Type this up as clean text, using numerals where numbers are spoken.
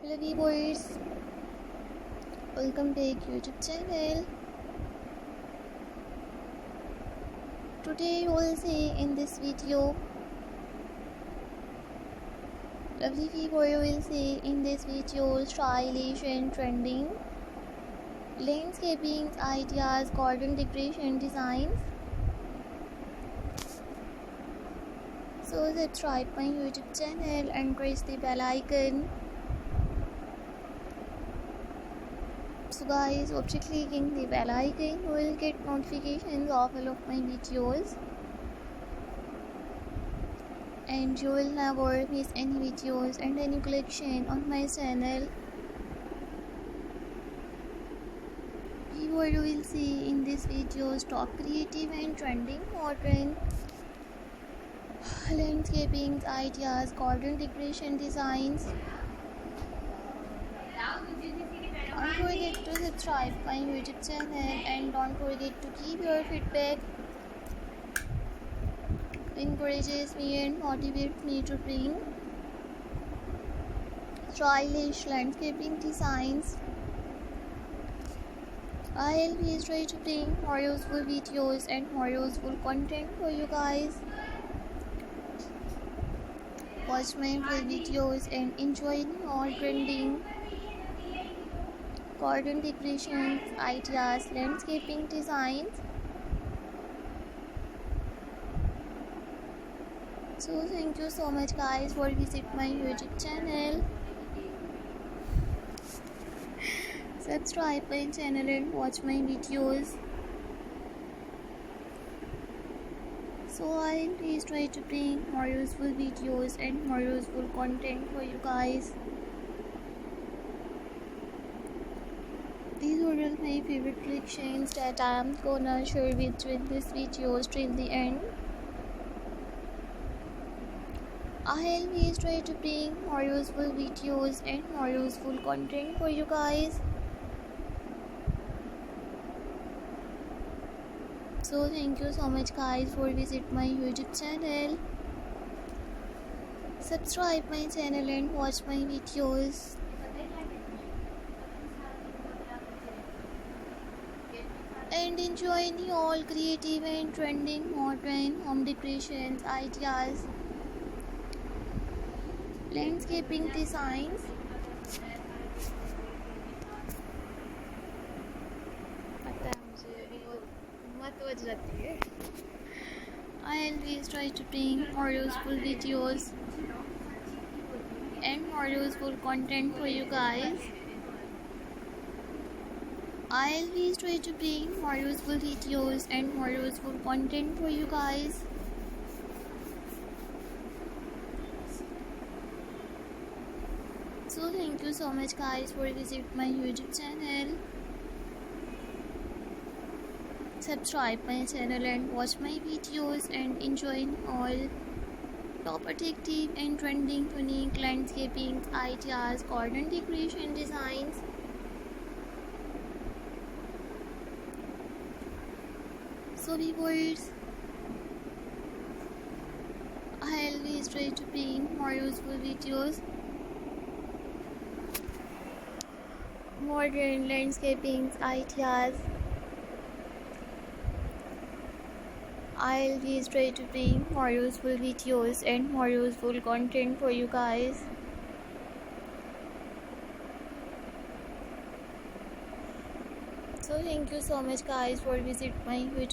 Hello viewers, welcome back YouTube channel. Today you will see in this video, lovely viewer, you will see in this video stylish and trending landscaping ideas, garden decoration designs. So subscribe my YouTube channel and press the bell icon. So guys, after clicking the bell icon, you will get notifications of all of my videos and you will never miss any videos and any collection on my channel. Here you will see in this video top creative and trending modern landscaping ideas, garden decoration designs. Don't forget to subscribe my YouTube channel and don't forget to keep your feedback. It encourages me and motivates me to bring stylish landscaping designs. I'll be trying to bring more useful videos and more useful content for you guys. Watch my full videos and enjoy all trending garden decorations, ideas, landscaping designs. So thank you so much guys for visit my YouTube channel. Subscribe my channel and watch my videos. So I'll please try to bring more useful videos and more useful content for you guys. These are all my favorite collections that I am gonna share with you in this video till the end. I'll always try to bring more useful videos and more useful content for you guys. So thank you so much guys for visit my YouTube channel. Subscribe my channel and watch my videos. And enjoy the all creative and trending modern home decorations ideas, landscaping designs. I always try to bring more useful videos and more useful content for you guys. I always try to bring more useful videos and more useful content for you guys. So thank you so much guys for visit my YouTube channel. Subscribe my channel and watch my videos and enjoy all top attractive and trending unique landscaping ideas, garden decoration designs. So viewers, I always try to bring more useful videos, modern landscaping ideas. I always try to bring more useful videos and more useful content for you guys. So thank you so much guys for visit my YouTube.